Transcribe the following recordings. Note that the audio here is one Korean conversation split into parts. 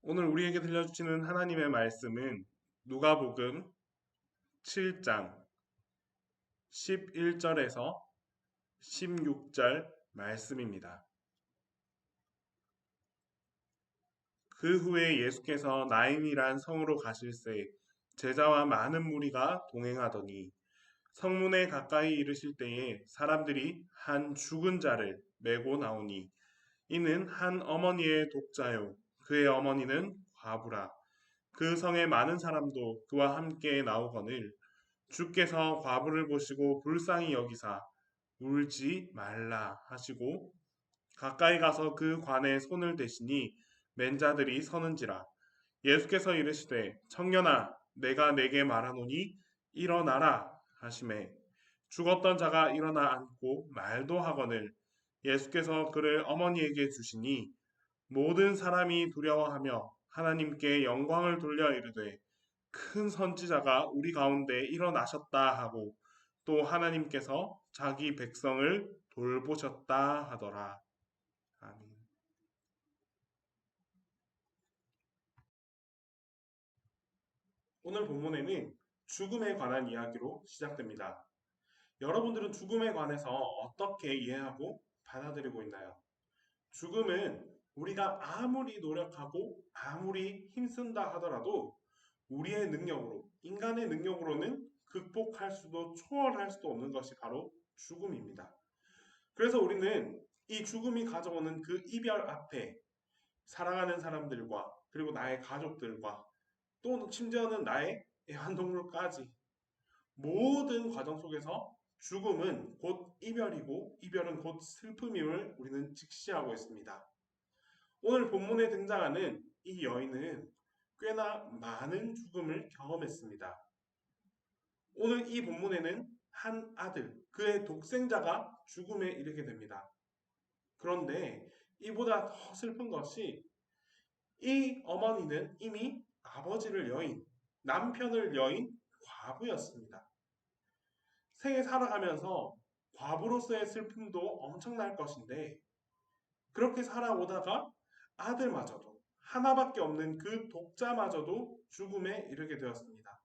오늘 우리에게 들려주시는 하나님의 말씀은 누가복음 7장 11절에서 16절 말씀입니다. 그 후에 예수께서 나인이란 성으로 가실새 제자와 많은 무리가 동행하더니 성문에 가까이 이르실 때에 사람들이 한 죽은 자를 메고 나오니 이는 한 어머니의 독자요 그의 어머니는 과부라. 그 성에 많은 사람도 그와 함께 나오거늘 주께서 과부를 보시고 불쌍히 여기사 울지 말라 하시고 가까이 가서 그 관에 손을 대시니 맨 자들이 서는지라. 예수께서 이르시되 청년아 내가 네게 말하노니 일어나라 하시매 죽었던 자가 일어나 앉고 말도 하거늘 예수께서 그를 어머니에게 주시니 모든 사람이 두려워하며 하나님께 영광을 돌려 이르되 큰 선지자가 우리 가운데 일어나셨다 하고 또 하나님께서 자기 백성을 돌보셨다 하더라. 아멘. 오늘 본문에는 죽음에 관한 이야기로 시작됩니다. 여러분들은 죽음에 관해서 어떻게 이해하고 받아들이고 있나요? 죽음은 우리가 아무리 노력하고 아무리 힘쓴다 하더라도 우리의 능력으로, 인간의 능력으로는 극복할 수도 초월할 수도 없는 것이 바로 죽음입니다. 그래서 우리는 이 죽음이 가져오는 그 이별 앞에 사랑하는 사람들과 그리고 나의 가족들과 또 심지어는 나의 애완동물까지 모든 과정 속에서 죽음은 곧 이별이고 이별은 곧 슬픔임을 우리는 직시하고 있습니다. 오늘 본문에 등장하는 이 여인은 꽤나 많은 죽음을 경험했습니다. 오늘 이 본문에는 한 아들, 그의 독생자가 죽음에 이르게 됩니다. 그런데 이보다 더 슬픈 것이 이 어머니는 이미 아버지를 여인, 남편을 여인 과부였습니다. 생에 살아가면서 과부로서의 슬픔도 엄청날 것인데 그렇게 살아오다가 아들마저도 하나밖에 없는 그 독자마저도 죽음에 이르게 되었습니다.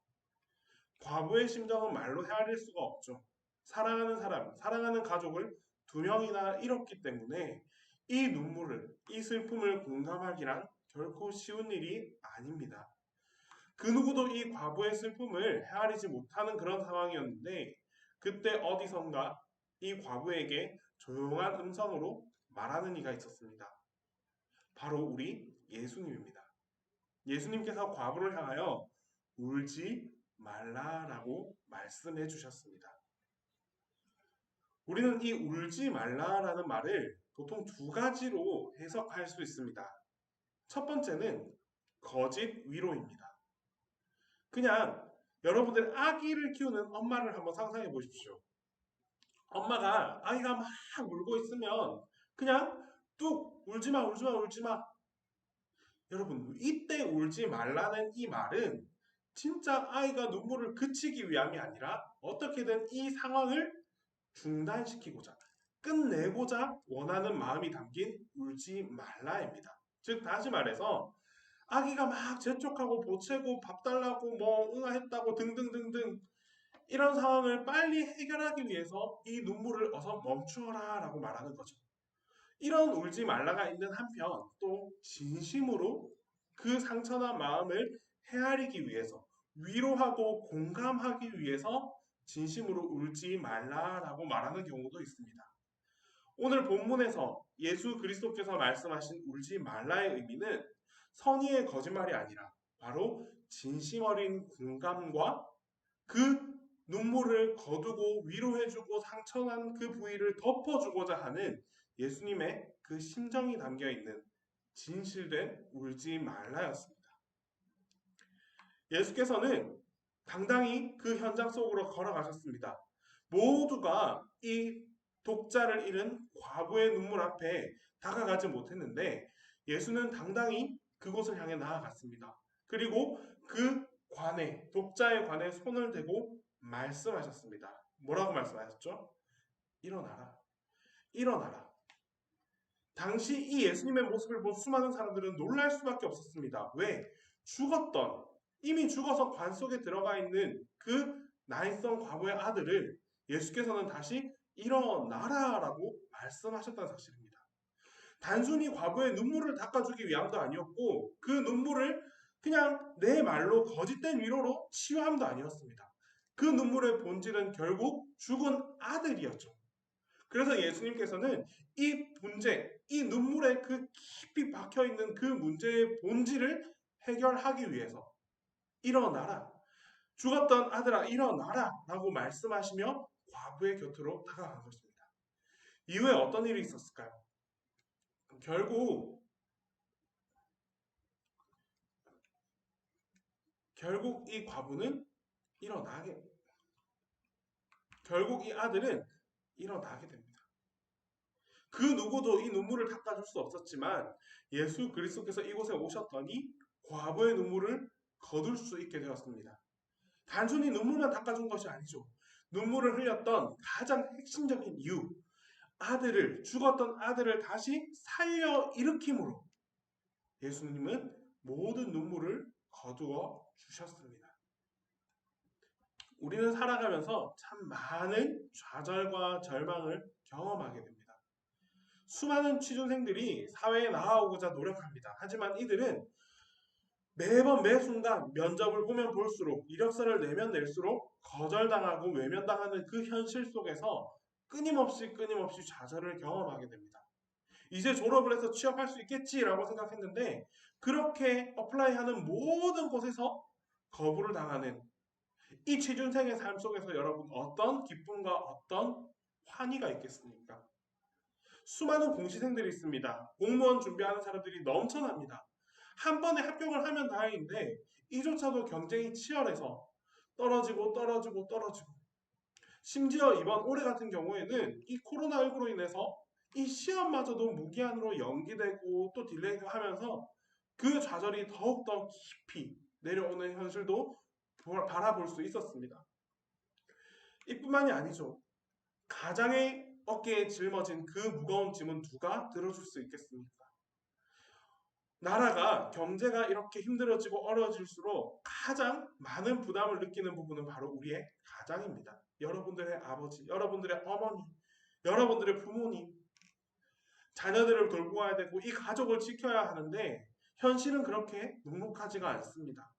과부의 심정은 말로 헤아릴 수가 없죠. 사랑하는 사람, 사랑하는 가족을 두 명이나 잃었기 때문에 이 눈물을, 이 슬픔을 공감하기란 결코 쉬운 일이 아닙니다. 그 누구도 이 과부의 슬픔을 헤아리지 못하는 그런 상황이었는데 그때 어디선가 이 과부에게 조용한 음성으로 말하는 이가 있었습니다. 바로 우리 예수님입니다. 예수님께서 과부를 향하여 울지 말라라고 말씀해 주셨습니다. 우리는 이 울지 말라라는 말을 보통 두 가지로 해석할 수 있습니다. 첫 번째는 거짓 위로입니다. 그냥 여러분들 아기를 키우는 엄마를 한번 상상해 보십시오. 엄마가 아이가 막 울고 있으면 그냥 뚝 울지마 울지마 울지마. 여러분 이때 울지 말라는 이 말은 진짜 아이가 눈물을 그치기 위함이 아니라 어떻게든 이 상황을 중단시키고자 끝내고자 원하는 마음이 담긴 울지 말라입니다. 즉 다시 말해서 아기가 막 재촉하고 보채고 밥 달라고 뭐 응아했다고 등등등등 이런 상황을 빨리 해결하기 위해서 이 눈물을 어서 멈추어라 라고 말하는 거죠. 이런 울지 말라가 있는 한편 또 진심으로 그 상처난 마음을 헤아리기 위해서 위로하고 공감하기 위해서 진심으로 울지 말라라고 말하는 경우도 있습니다. 오늘 본문에서 예수 그리스도께서 말씀하신 울지 말라의 의미는 선의의 거짓말이 아니라 바로 진심 어린 공감과 그 눈물을 거두고 위로해주고 상처난 그 부위를 덮어주고자 하는 예수님의 그 심정이 담겨 있는 진실된 울지 말라였습니다. 예수께서는 당당히 그 현장 속으로 걸어가셨습니다. 모두가 이 독자를 잃은 과부의 눈물 앞에 다가가지 못했는데 예수는 당당히 그곳을 향해 나아갔습니다. 그리고 그 관에, 독자의 관에 손을 대고 말씀하셨습니다. 뭐라고 말씀하셨죠? 일어나라. 일어나라. 당시 이 예수님의 모습을 본 수많은 사람들은 놀랄 수밖에 없었습니다. 왜? 이미 죽어서 관 속에 들어가 있는 그 나인성 과부의 아들을 예수께서는 다시 일어나라라고 말씀하셨다는 사실입니다. 단순히 과부의 눈물을 닦아주기 위함도 아니었고 그 눈물을 그냥 내 말로 거짓된 위로로 치유함도 아니었습니다. 그 눈물의 본질은 결국 죽은 아들이었죠. 그래서 예수님께서는 이 문제, 이 눈물에 그 깊이 박혀 있는 그 문제의 본질을 해결하기 위해서 일어나라. 죽었던 아들아 일어나라 라고 말씀하시며 과부의 곁으로 다가간 것입니다. 이후에 어떤 일이 있었을까요? 결국 이 과부는 일어나게 결국 이 아들은 일어나게 됩니다. 그 누구도 이 눈물을 닦아줄 수 없었지만 예수 그리스도께서 이곳에 오셨더니 과부의 눈물을 거둘 수 있게 되었습니다. 단순히 눈물만 닦아준 것이 아니죠. 눈물을 흘렸던 가장 핵심적인 이유, 죽었던 아들을 다시 살려 일으킴으로 예수님은 모든 눈물을 거두어 주셨습니다. 우리는 살아가면서 참 많은 좌절과 절망을 경험하게 됩니다. 수많은 취준생들이 사회에 나아오고자 노력합니다. 하지만 이들은 매번 매 순간 면접을 보면 볼수록 이력서를 내면 낼수록 거절당하고 외면당하는 그 현실 속에서 끊임없이 좌절을 경험하게 됩니다. 이제 졸업을 해서 취업할 수 있겠지라고 생각했는데 그렇게 어플라이하는 모든 곳에서 거부를 당하는 이 취준생의 삶 속에서 여러분 어떤 기쁨과 어떤 환희가 있겠습니까? 수많은 공시생들이 있습니다. 공무원 준비하는 사람들이 넘쳐납니다. 한 번에 합격을 하면 다행인데 이조차도 경쟁이 치열해서 떨어지고 심지어 이번 올해 같은 경우에는 이 코로나19로 인해서 이 시험마저도 무기한으로 연기되고 또 딜레이도 하면서 그 좌절이 더욱더 깊이 내려오는 현실도 바라볼 수 있었습니다. 이뿐만이 아니죠. 가장의 어깨에 짊어진 그 무거운 짐은 누가 들어줄 수 있겠습니까? 나라가 경제가 이렇게 힘들어지고 어려워질수록 가장 많은 부담을 느끼는 부분은 바로 우리의 가장입니다. 여러분들의 아버지, 여러분들의 어머니, 여러분들의 부모님, 자녀들을 돌보 가야 되고 이 가족을 지켜야 하는데 현실은 그렇게 묵묵하지가 않습니다.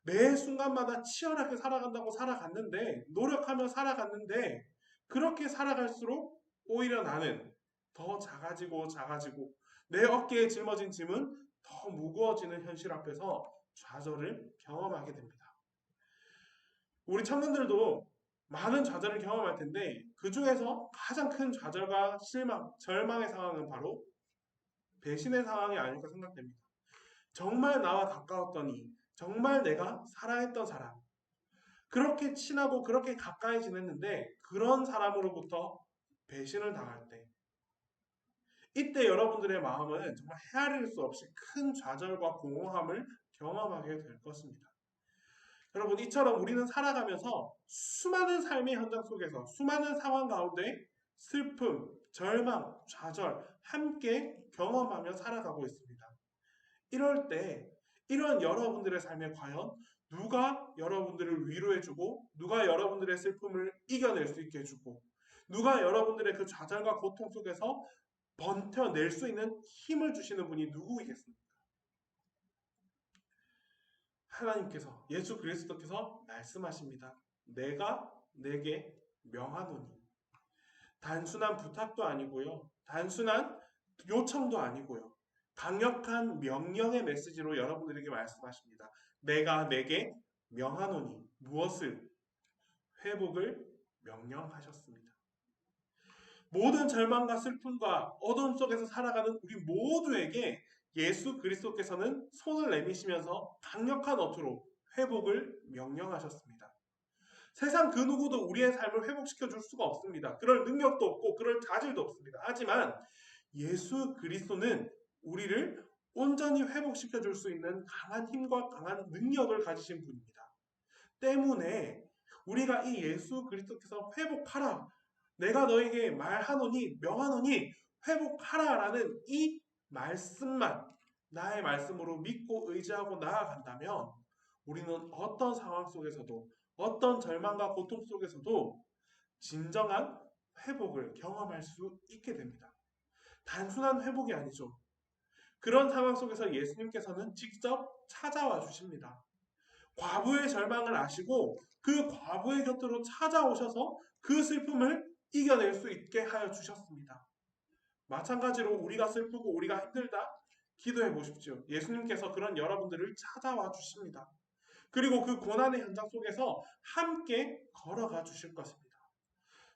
매 순간마다 치열하게 살아간다고 살아갔는데 노력하며 살아갔는데 그렇게 살아갈수록 오히려 나는 더 작아지고 내 어깨에 짊어진 짐은 더 무거워지는 현실 앞에서 좌절을 경험하게 됩니다. 우리 청년들도 많은 좌절을 경험할 텐데 그 중에서 가장 큰 좌절과 실망, 절망의 상황은 바로 배신의 상황이 아닐까 생각됩니다. 정말 나와 가까웠더니 정말 내가 사랑했던 사람 그렇게 친하고 그렇게 가까이 지냈는데 그런 사람으로부터 배신을 당할 때 이때 여러분들의 마음은 정말 헤아릴 수 없이 큰 좌절과 공허함을 경험하게 될 것입니다. 여러분 이처럼 우리는 살아가면서 수많은 삶의 현장 속에서 수많은 상황 가운데 슬픔, 절망, 좌절 함께 경험하며 살아가고 있습니다. 이럴 때 이런 여러분들의 삶에 과연 누가 여러분들을 위로해주고 누가 여러분들의 슬픔을 이겨낼 수 있게 해주고 누가 여러분들의 그 좌절과 고통 속에서 버텨낼 수 있는 힘을 주시는 분이 누구이겠습니까? 하나님께서 예수 그리스도께서 말씀하십니다. 내가 내게 명하노니 단순한 부탁도 아니고요. 단순한 요청도 아니고요. 강력한 명령의 메시지로 여러분들에게 말씀하십니다. 내가 내게 명하노니 무엇을? 회복을 명령하셨습니다. 모든 절망과 슬픔과 어둠 속에서 살아가는 우리 모두에게 예수 그리스도께서는 손을 내미시면서 강력한 어투로 회복을 명령하셨습니다. 세상 그 누구도 우리의 삶을 회복시켜 줄 수가 없습니다. 그럴 능력도 없고 그럴 자질도 없습니다. 하지만 예수 그리스도는 우리를 온전히 회복시켜 줄 수 있는 강한 힘과 강한 능력을 가지신 분입니다. 때문에 우리가 이 예수 그리스도께서 회복하라 내가 너에게 말하노니 명하노니 회복하라라는 이 말씀만 나의 말씀으로 믿고 의지하고 나아간다면 우리는 어떤 상황 속에서도 어떤 절망과 고통 속에서도 진정한 회복을 경험할 수 있게 됩니다. 단순한 회복이 아니죠. 그런 상황 속에서 예수님께서는 직접 찾아와 주십니다. 과부의 절망을 아시고 그 과부의 곁으로 찾아오셔서 그 슬픔을 이겨낼 수 있게 하여 주셨습니다. 마찬가지로 우리가 슬프고 우리가 힘들다 기도해 보십시오. 예수님께서 그런 여러분들을 찾아와 주십니다. 그리고 그 고난의 현장 속에서 함께 걸어가 주실 것입니다.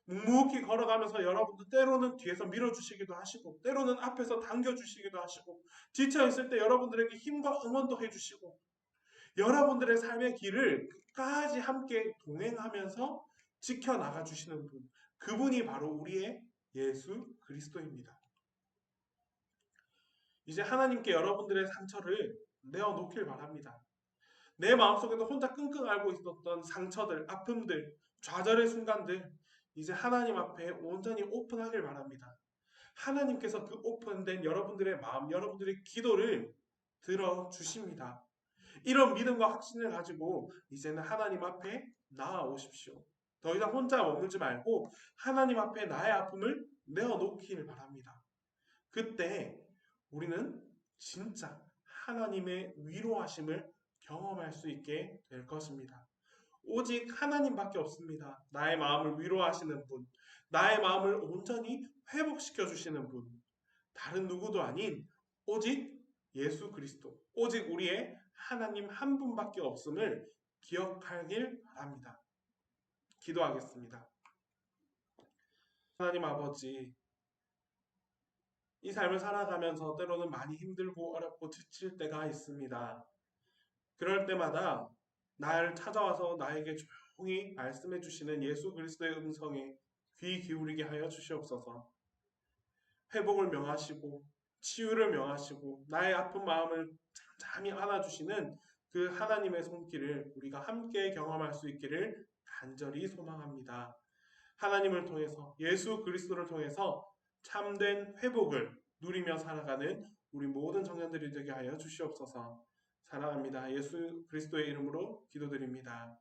묵묵히 걸어가면서 여러분들 때로는 뒤에서 밀어주시기도 하시고 때로는 앞에서 당겨주시기도 하시고 지쳐있을 때 여러분들에게 힘과 응원도 해주시고 여러분들의 삶의 길을 끝까지 함께 동행하면서 지켜나가 주시는 분, 그분이 바로 우리의 예수 그리스도입니다. 이제 하나님께 여러분들의 상처를 내어놓길 바랍니다. 내 마음속에도 혼자 끙끙 앓고 있었던 상처들, 아픔들, 좌절의 순간들 이제 하나님 앞에 온전히 오픈하길 바랍니다. 하나님께서 그 오픈된 여러분들의 마음, 여러분들의 기도를 들어주십니다. 이런 믿음과 확신을 가지고 이제는 하나님 앞에 나아오십시오. 더 이상 혼자 머물지 말고 하나님 앞에 나의 아픔을 내어놓기를 바랍니다. 그때 우리는 진짜 하나님의 위로하심을 경험할 수 있게 될 것입니다. 오직 하나님밖에 없습니다. 나의 마음을 위로하시는 분, 나의 마음을 온전히 회복시켜 주시는 분, 다른 누구도 아닌 오직 예수 그리스도, 오직 우리의 하나님 한 분밖에 없음을 기억하길 바랍니다. 기도하겠습니다. 하나님 아버지, 이 삶을 살아가면서 때로는 많이 힘들고 어렵고 지칠 때가 있습니다. 그럴 때마다 나를 찾아와서 나에게 조용히 말씀해 주시는 예수 그리스도의 음성에 귀 기울이게 하여 주시옵소서. 회복을 명하시고 치유를 명하시고 나의 아픈 마음을 잠잠히 안아주시는 그 하나님의 손길을 우리가 함께 경험할 수 있기를 간절히 소망합니다. 하나님을 통해서 예수 그리스도를 통해서 참된 회복을 누리며 살아가는 우리 모든 청년들이 되게 하여 주시옵소서. 사랑합니다. 예수 그리스도의 이름으로 기도드립니다.